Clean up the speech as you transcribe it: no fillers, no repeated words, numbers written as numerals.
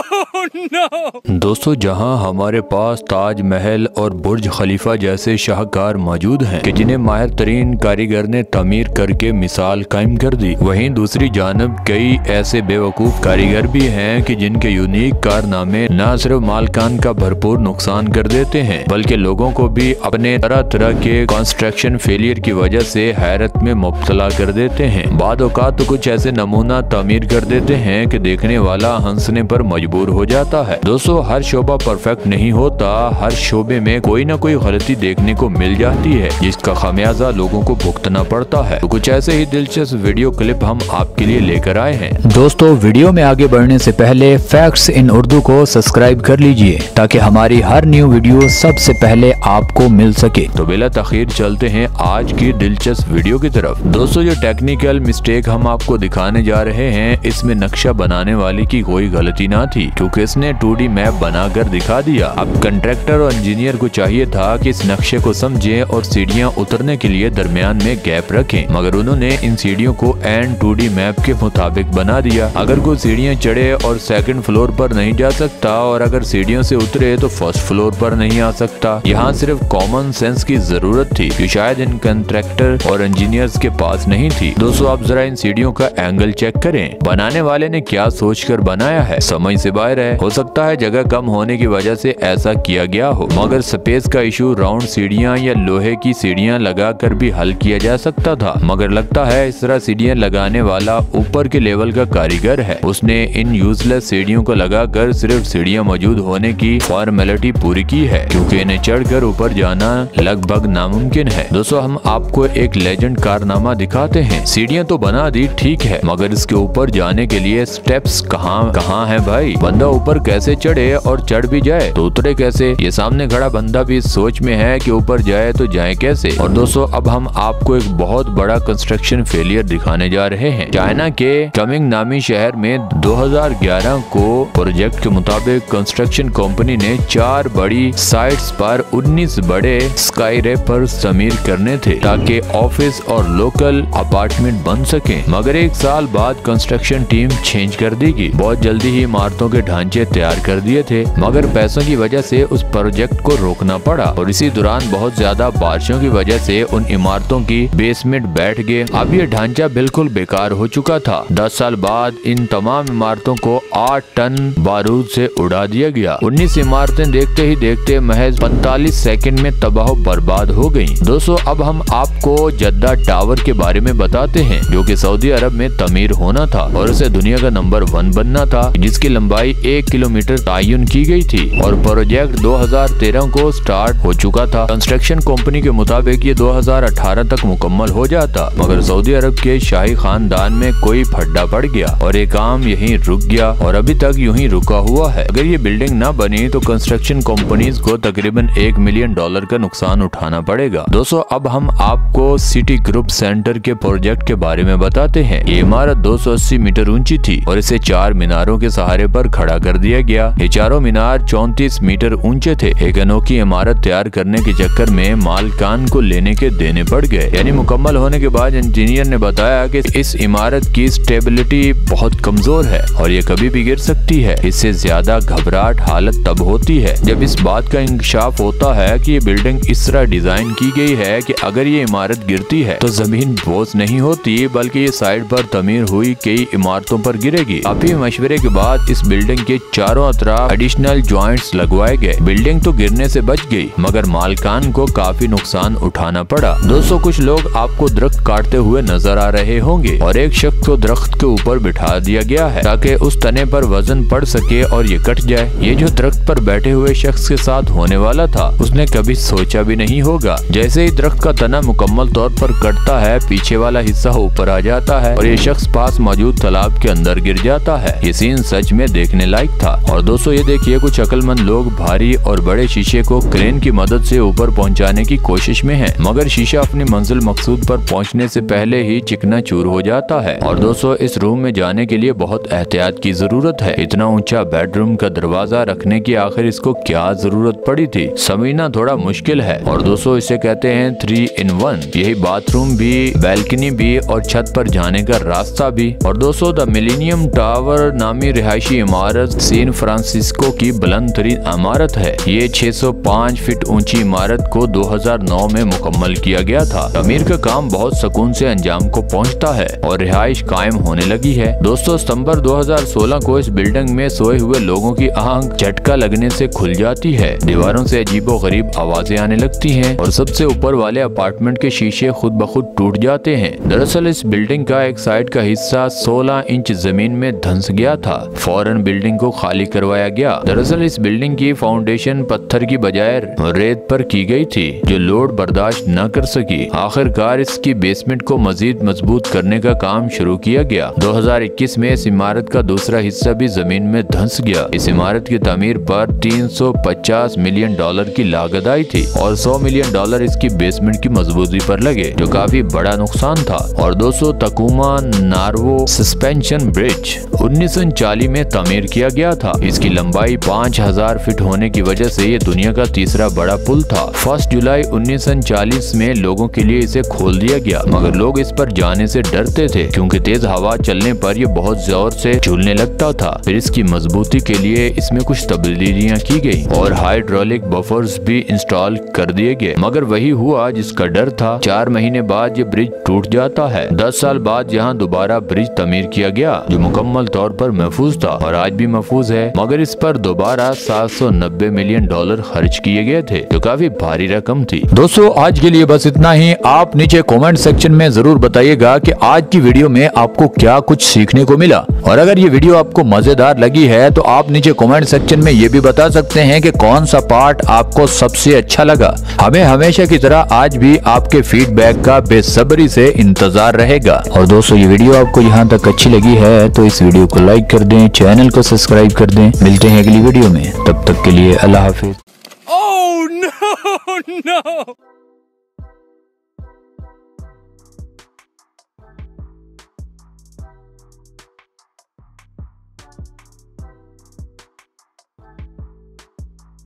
दोस्तों, जहां हमारे पास ताजमहल और बुर्ज खलीफा जैसे शाहकार मौजूद हैं कि जिन्हें माहिर तरीन कारीगर ने तमीर करके मिसाल कायम कर दी, वहीं दूसरी जानब कई ऐसे बेवकूफ कारीगर भी हैं कि जिनके यूनिक कारनामे न सिर्फ मालकान का भरपूर नुकसान कर देते हैं बल्कि लोगों को भी अपने तरह तरह के कंस्ट्रक्शन फेलियर की वजह से हैरत में मुब्तला कर देते हैं। बाद औकात तो कुछ ऐसे नमूना तामीर कर देते हैं कि देखने वाला हंसने पर मजबूर हो जाता है। दोस्तों, हर शोबा परफेक्ट नहीं होता, हर शोबे में कोई ना कोई गलती देखने को मिल जाती है जिसका खामियाजा लोगों को भुगतना पड़ता है। तो कुछ ऐसे ही दिलचस्प वीडियो क्लिप हम आपके लिए लेकर आए हैं। दोस्तों, वीडियो में आगे बढ़ने से पहले फैक्ट्स इन उर्दू को सब्सक्राइब कर लीजिए ताकि हमारी हर न्यू वीडियो सबसे पहले आपको मिल सके। तो बिला तखीर चलते हैं आज की दिलचस्प वीडियो की तरफ। दोस्तों, जो टेक्निकल मिस्टेक हम आपको दिखाने जा रहे हैं, इसमें नक्शा बनाने वाले की कोई गलती ना थी क्योंकि इसने 2D मैप बनाकर दिखा दिया। अब कंट्रैक्टर और इंजीनियर को चाहिए था कि इस नक्शे को समझें और सीढ़ियां उतरने के लिए दरमियान में गैप रखें, मगर उन्होंने इन सीढ़ियों को एंड 2D मैप के मुताबिक बना दिया। अगर कोई सीढ़ियां चढ़े और सेकंड फ्लोर पर नहीं जा सकता और अगर सीढ़ियों से उतरे तो फर्स्ट फ्लोर पर नहीं आ सकता। यहाँ सिर्फ कॉमन सेंस की जरूरत थी जो शायद इन कंट्रैक्टर और इंजीनियर्स के पास नहीं थी। दोस्तों, आप जरा इन सीढ़ियों का एंगल चेक करें। बनाने वाले ने क्या सोचकर बनाया है, समझ से बाहर है। हो सकता है जगह कम होने की वजह से ऐसा किया गया हो, मगर स्पेस का इशू राउंड सीढ़ियां या लोहे की सीढ़ियां लगाकर भी हल किया जा सकता था। मगर लगता है इस तरह सीढ़ियां लगाने वाला ऊपर के लेवल का कारीगर है। उसने इन यूजलेस सीढ़ियों को लगाकर सिर्फ सीढ़ियां मौजूद होने की फॉर्मेलिटी पूरी की है क्योंकि इन्हें चढ़कर ऊपर जाना लगभग नामुमकिन है। दोस्तों, हम आपको एक लेजेंड कारनामा दिखाते हैं। सीढ़ियां तो बना दी, ठीक है, मगर इसके ऊपर जाने के लिए स्टेप्स कहाँ हैं भाई? बंदा ऊपर कैसे चढ़े और चढ़ भी जाए तो उतरे कैसे? ये सामने खड़ा बंदा भी इस सोच में है कि ऊपर जाए तो जाए कैसे। और दोस्तों, अब हम आपको एक बहुत बड़ा कंस्ट्रक्शन फेलियर दिखाने जा रहे हैं। चाइना के कमिंग नामी शहर में 2011 को प्रोजेक्ट के मुताबिक कंस्ट्रक्शन कंपनी ने 4 बड़ी साइट्स पर 19 बड़े स्काई रेपर तमीर करने थे ताकि ऑफिस और लोकल अपार्टमेंट बन सके। मगर एक साल बाद कंस्ट्रक्शन टीम चेंज कर देगी। बहुत जल्दी ही इमारतों के ढांचे तैयार कर दिए थे, मगर पैसों की वजह से उस प्रोजेक्ट को रोकना पड़ा और इसी दौरान बहुत ज्यादा बारिशों की वजह से उन इमारतों की बेसमेंट बैठ गए। अब ये ढांचा बिल्कुल बेकार हो चुका था। 10 साल बाद इन तमाम इमारतों को 8 टन बारूद से उड़ा दिया गया। 19 इमारतें देखते ही देखते महज 45 सेकंड में तबाह बर्बाद हो गयी। दोस्तों, अब हम आपको जद्दा टावर के बारे में बताते हैं जो कि सऊदी अरब में तमीर होना था और उसे दुनिया का नंबर 1 बनना था, जिसकी लंबाई 1 किलोमीटर तयन की गई थी और प्रोजेक्ट 2013 को स्टार्ट हो चुका था। कंस्ट्रक्शन कंपनी के मुताबिक ये 2018 तक मुकम्मल हो जाता, मगर सऊदी अरब के शाही खानदान में कोई फड्डा पड़ गया और ये काम यहीं रुक गया और अभी तक यूं ही रुका हुआ है। अगर ये बिल्डिंग न बनी तो कंस्ट्रक्शन कंपनीज को तकरीबन $1 मिलियन का नुकसान उठाना पड़ेगा। दोस्तों, अब हम आपको सिटी ग्रुप सेंटर के प्रोजेक्ट के बारे में बताते हैं। ये इमारत 280 मीटर ऊंची थी और इसे 4 मीनारों के सहारे पर खड़ा कर दिया गया। ये चारों मीनार 34 मीटर ऊंचे थे। एक अनोखी इमारत तैयार करने के चक्कर में मालकान को लेने के देने पड़ गए। यानी मुकम्मल होने के बाद इंजीनियर ने बताया कि इस इमारत की स्टेबिलिटी बहुत कमजोर है और ये कभी भी गिर सकती है। इससे ज्यादा घबराहट हालत तब होती है जब इस बात का इंकशाफ होता है कि ये बिल्डिंग इस तरह डिजाइन की गई है कि अगर ये इमारत गिरती है तो जमीन बोझ नहीं होती बल्कि ये साइड पर तमीर हुई कई इमारतों पर गिरेगी। काफी मशवरे के बाद इस बिल्डिंग के चारों तरफ एडिशनल जॉइंट्स लगवाए गए। बिल्डिंग तो गिरने से बच गई मगर मालकान को काफी नुकसान उठाना पड़ा। दोस्तों, कुछ लोग आपको दरख्त काटते हुए नजर आ रहे होंगे और एक शख्स को दरख्त के ऊपर बिठा दिया गया है ताकि उस तने पर वजन पड़ सके और ये कट जाए। ये जो दरख्त पर बैठे हुए शख्स के साथ होने वाला था उसने कभी सोचा भी नहीं होगा। जैसे ही दरख्त का तना मुकम्मल तौर पर कटता है, पीछे वाला हिस्सा ऊपर आ जाता है और ये शख्स पास मौजूद तालाब के अंदर गिर जाता है। ये सीन सच में देखने लायक था। और दोस्तों, ये देखिए कुछ अक्लमंद लोग भारी और बड़े शीशे को क्रेन की मदद से ऊपर पहुंचाने की कोशिश में हैं, मगर शीशा अपनी मंजिल मकसूद पर पहुंचने से पहले ही चिकना चूर हो जाता है। और दोस्तों, इस रूम में जाने के लिए बहुत एहतियात की जरूरत है। इतना ऊंचा बेडरूम का दरवाजा रखने की आखिर इसको क्या जरूरत पड़ी थी, समझना थोड़ा मुश्किल है। और दोस्तों, इसे कहते हैं 3 in 1। यही बाथरूम भी, बैल्कनी भी और छत पर जाने का रास्ता भी। और दोस्तों, द मिलेनियम टावर नामी रिहायशी इमारत सैन फ्रांसिस्को की बुलंद तरीन इमारत है। ये 605 फीट ऊंची इमारत को 2009 में मुकम्मल किया गया था। तामीर का काम बहुत सुकून से अंजाम को पहुंचता है और रिहाइश कायम होने लगी है। दोस्तों, सितंबर 2016 को इस बिल्डिंग में सोए हुए लोगों की आंख झटका लगने से खुल जाती है। दीवारों से अजीबो गरीब आवाजें आने लगती हैं और सबसे ऊपर वाले अपार्टमेंट के शीशे खुद ब खुद टूट जाते हैं। दरअसल इस बिल्डिंग का एक साइड का हिस्सा 16 इंच जमीन में धंस गया था। फौरन बिल्डिंग को खाली करवाया गया। दरअसल इस बिल्डिंग की फाउंडेशन पत्थर की बजाय रेत पर की गई थी, जो लोड बर्दाश्त न कर सकी। आखिरकार इसकी बेसमेंट को मजीद मजबूत करने का काम शुरू किया गया। 2021 में इस इमारत का दूसरा हिस्सा भी जमीन में धंस गया। इस इमारत की तामीर पर $350 मिलियन की लागत आई थी और $100 मिलियन इसकी बेसमेंट की मजबूती पर लगे, जो काफी बड़ा नुकसान था। और 200 तकुमा नार्वो सस्पेंशन ब्रिज 1940 में तामीर किया गया था। इसकी लंबाई 5000 फीट होने की वजह से ये दुनिया का तीसरा बड़ा पुल था। 1 जुलाई 1940 में लोगों के लिए इसे खोल दिया गया, मगर लोग इस पर जाने से डरते थे क्योंकि तेज हवा चलने पर यह बहुत जोर से झूलने लगता था। फिर इसकी मजबूती के लिए इसमें कुछ तब्दीलियां की गई और हाइड्रोलिक बफर्स भी इंस्टॉल कर दिए गए, मगर वही हुआ जिसका डर था। 4 महीने बाद ये ब्रिज टूट जाता है। 10 साल बाद यहाँ दोबारा ब्रिज तमीर किया गया, जो मुकम्मल तौर पर महफूज था और आज भी महफूज है, मगर इस पर दोबारा $790 मिलियन खर्च किए गए थे, जो काफी भारी रकम थी। दोस्तों, आज के लिए बस इतना ही। आप नीचे कमेंट सेक्शन में जरूर बताइएगा कि आज की वीडियो में आपको क्या कुछ सीखने को मिला, और अगर ये वीडियो आपको मजेदार लगी है तो आप नीचे कमेंट सेक्शन में ये भी बता सकते हैं कि कौन सा पार्ट आपको सबसे अच्छा लगा। हमें हमेशा की तरह आज भी आपके फीडबैक का बेसब्री से इंतजार रहेगा। और दोस्तों, ये वीडियो आपको यहाँ तक अच्छी लगी है तो इस वीडियो को लाइक कर दें, चैनल को सब्सक्राइब कर दें। मिलते हैं अगली वीडियो में, तब तक के लिए अल्लाह हाफिज। Oh no!